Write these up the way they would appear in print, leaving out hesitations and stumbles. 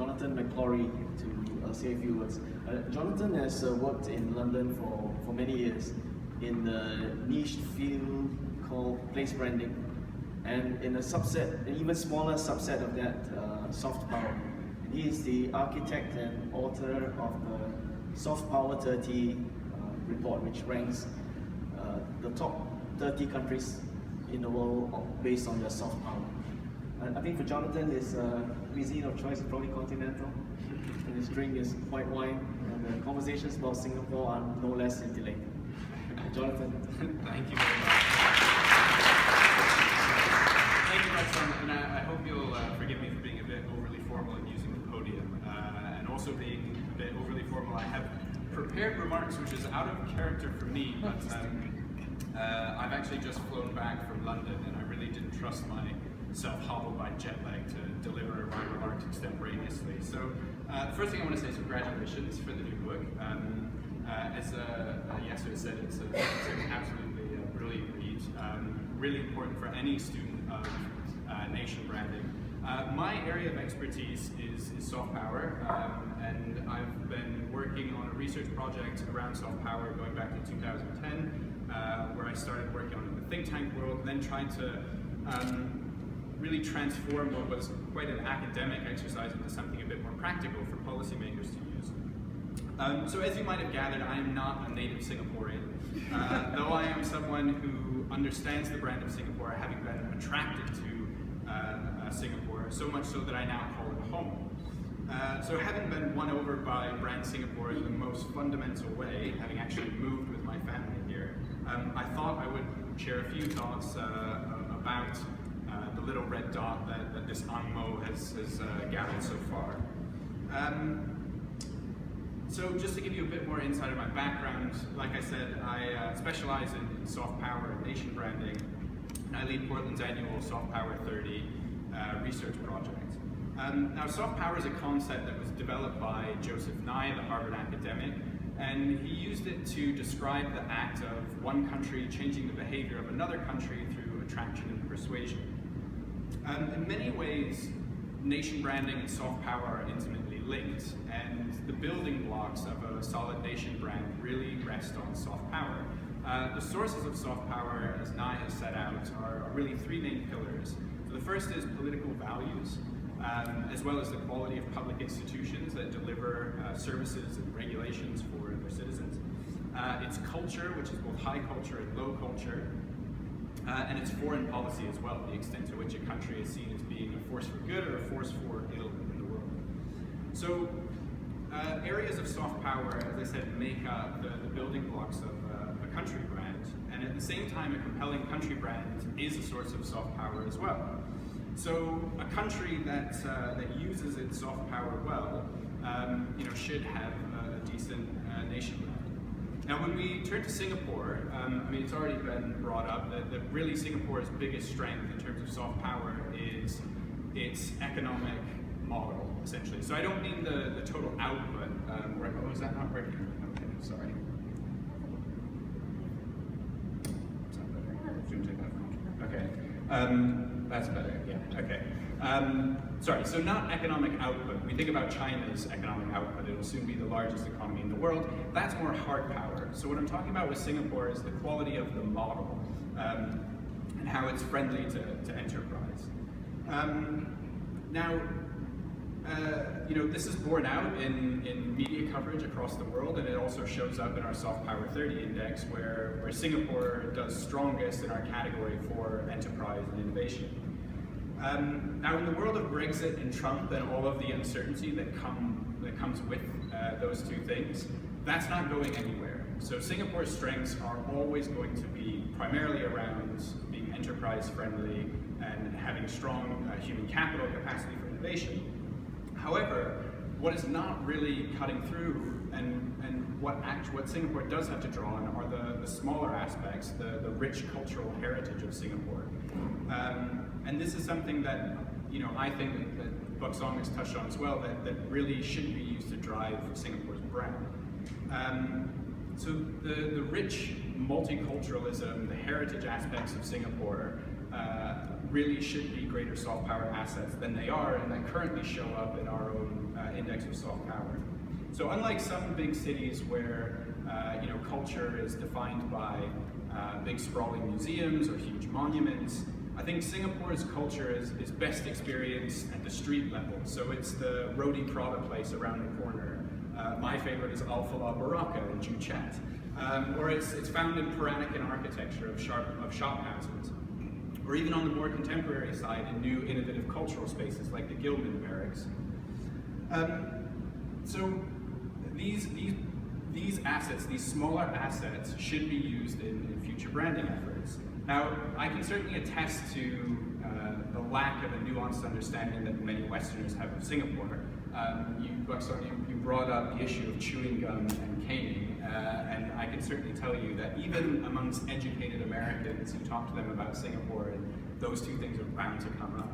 Jonathan McClory to say a few words. Jonathan has worked in London for many years in the niche field called place branding, and in a subset, an even smaller subset of that, soft power. And he is the architect and author of the Soft Power 30 report, which ranks the top 30 countries in the world based on their soft power. I think for Jonathan, his cuisine of choice is probably continental, and his drink is white wine, and the conversations about Singapore are no less scintillating. Jonathan. Thank you very much. Thank you very much, and I hope you'll forgive me for being a bit overly formal in using the podium, and also being a bit overly formal. I have prepared remarks which is out of character for me, but I've actually just flown back from London, and I really didn't trust myself hobbled by jet lag to deliver my remarks extemporaneously. So the first thing I want to say is congratulations for the new book. As Yasser said, it's an absolutely brilliant read, really important for any student of nation branding. My area of expertise is soft power, and I've been working on a research project around soft power going back to 2010, where I started working on it in the think tank world, and then trying to really transform what was quite an academic exercise into something a bit more practical for policymakers to use. So as you might have gathered, I am not a native Singaporean, though I am someone who understands the brand of Singapore, having been attracted to Singapore, so much so that I now call it home. So having been won over by brand Singapore in the most fundamental way, having actually moved with my family here, I thought I would share a few thoughts about the little red dot that this angmo has gathered so far. So just to give you a bit more insight of my background, like I said, I specialize in soft power and nation branding, and I lead Portland's annual Soft Power 30 research project. Now, soft power is a concept that was developed by Joseph Nye, the Harvard academic, and he used it to describe the act of one country changing the behavior of another country through attraction and persuasion. In many ways, nation branding and soft power are intimately linked, and the building blocks of a solid nation brand really rest on soft power. The sources of soft power, as Nye has set out, are really three main pillars. So the first is political values, as well as the quality of public institutions that deliver services and regulations for their citizens. It's culture, which is both high culture and low culture. And it's foreign policy as well, the extent to which a country is seen as being a force for good or a force for ill in the world. So areas of soft power, as I said, make up the building blocks of a country brand. And at the same time, a compelling country brand is a source of soft power as well. So a country that uses its soft power well, should have a decent nation brand. Now, when we turn to Singapore, it's already been brought up that really Singapore's biggest strength in terms of soft power is its economic model, essentially. So I don't mean the total output. Is that not working? Okay, sorry. Is that better? Should we take that from? Okay. That's better, yeah, okay. Sorry, so not economic output. We think about China's economic output, it'll soon be the largest economy in the world. That's more hard power. So what I'm talking about with Singapore is the quality of the model and how it's friendly to enterprise. This is borne out in media coverage across the world, and it also shows up in our Soft Power 30 index, where Singapore does strongest in our category for enterprise and innovation. Now, in the world of Brexit and Trump and all of the uncertainty that comes with those two things, that's not going anywhere. So Singapore's strengths are always going to be primarily around being enterprise friendly and having strong human capital capacity for innovation. However, what is not really cutting through and what Singapore does have to draw on are the smaller aspects, the rich cultural heritage of Singapore. And this is something that I think that Buck Song has touched on as well, that really should be used to drive Singapore's brand. So the rich multiculturalism, the heritage aspects of Singapore really should be greater soft power assets than they are, and that currently show up in our own index of soft power. So unlike some big cities where culture is defined by big sprawling museums or huge monuments, I think Singapore's culture is best experienced at the street level. So it's the Roti Prata place around the corner. My favorite is Al-Falah Baraka in Joo Chat. Or it's found in Peranakan architecture of shop houses. Or even on the more contemporary side in new innovative cultural spaces like the Gilman Barracks. So these assets, these smaller assets, should be used in future branding efforts. Now, I can certainly attest to the lack of a nuanced understanding that many Westerners have of Singapore. Buck Song, you brought up the issue of chewing gum and caning, and I can certainly tell you that even amongst educated Americans who talk to them about Singapore, those two things are bound to come up,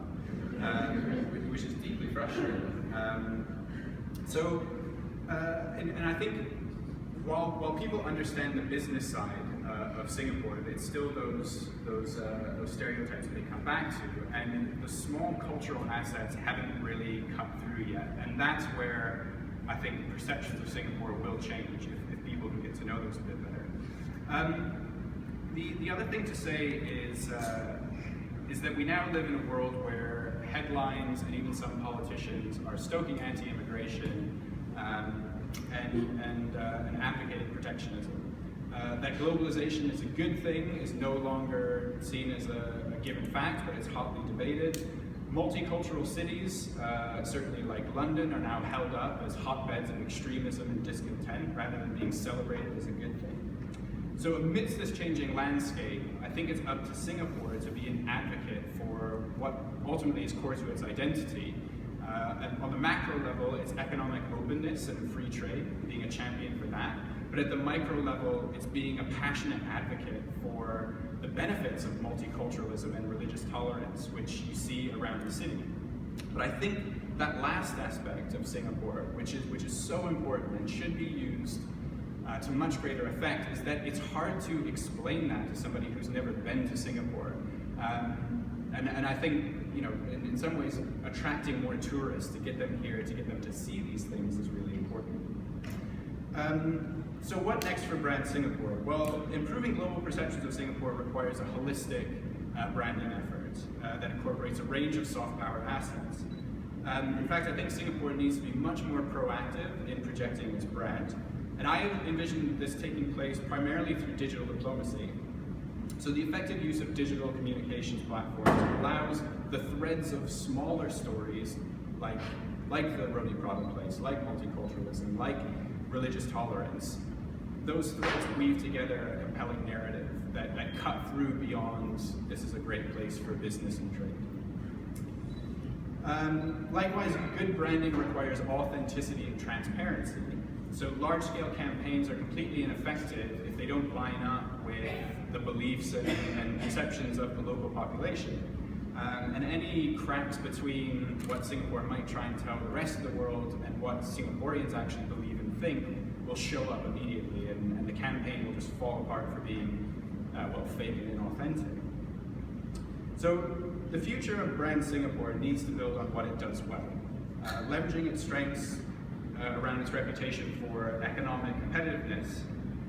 which is deeply frustrating. And I think while people understand the business side of Singapore, it's still those stereotypes that they come back to, and the small cultural assets haven't really cut through yet. And that's where I think perceptions of Singapore will change if people can get to know those a bit better. The other thing to say is that we now live in a world where headlines and even some politicians are stoking anti-immigration and advocating protectionism. That globalization is a good thing is no longer seen as a given fact, but it's hotly debated. Multicultural cities, certainly like London, are now held up as hotbeds of extremism and discontent rather than being celebrated as a good thing. So amidst this changing landscape, I think it's up to Singapore to be an advocate for what ultimately is core to its identity. And on the macro level, it's economic openness and free trade, being a champion for that. But at the micro level, it's being a passionate advocate for the benefits of multiculturalism and religious tolerance, which you see around the city. But I think that last aspect of Singapore, which is so important and should be used to much greater effect, is that it's hard to explain that to somebody who's never been to Singapore. And I think, in some ways, attracting more tourists to get them here, to get them to see these things is really important. So what next for Brand Singapore? Well, improving global perceptions of Singapore requires a holistic branding effort that incorporates a range of soft power assets. In fact, I think Singapore needs to be much more proactive in projecting its brand. And I envision this taking place primarily through digital diplomacy. So the effective use of digital communications platforms allows the threads of smaller stories like the Roti Prata place, like multiculturalism, like religious tolerance. Those threads weave together a compelling narrative that cut through beyond this is a great place for business and trade. Likewise, good branding requires authenticity and transparency. So large-scale campaigns are completely ineffective if they don't line up with the beliefs and perceptions of the local population. And any cracks between what Singapore might try and tell the rest of the world and what Singaporeans actually believe and think will show up immediately, and the campaign will just fall apart for being, fake and inauthentic. So the future of Brand Singapore needs to build on what it does well, leveraging its strengths around its reputation for economic competitiveness.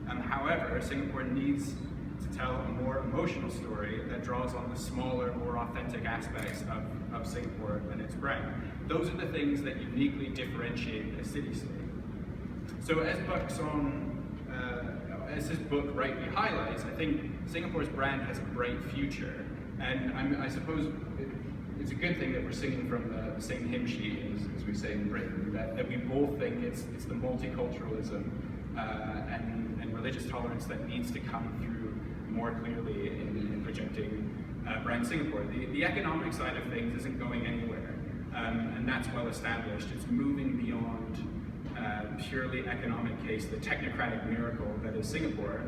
However, Singapore needs to tell a more emotional story that draws on the smaller, more authentic aspects of Singapore and its brand. Those are the things that uniquely differentiate a city-state. So as Buck Song, as his book rightly highlights, I think Singapore's brand has a bright future. And I suppose it's a good thing that we're singing from the same hymn sheet as we say in Britain, that we both think it's the multiculturalism and religious tolerance that needs to come through more clearly in projecting Brand Singapore. The economic side of things isn't going anywhere, and that's well established. It's moving beyond purely economic case, the technocratic miracle that is Singapore,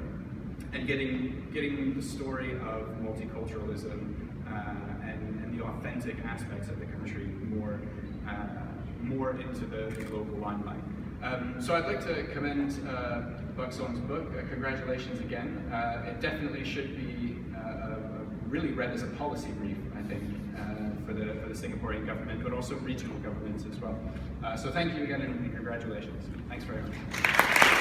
and getting the story of multiculturalism and the authentic aspects of the country more into the global limelight. So I'd like to commend Buck Song's book. Congratulations again. It definitely should be really read as a policy brief, I think, for the Singaporean government, but also regional governments as well. So thank you again and congratulations. Thanks very much.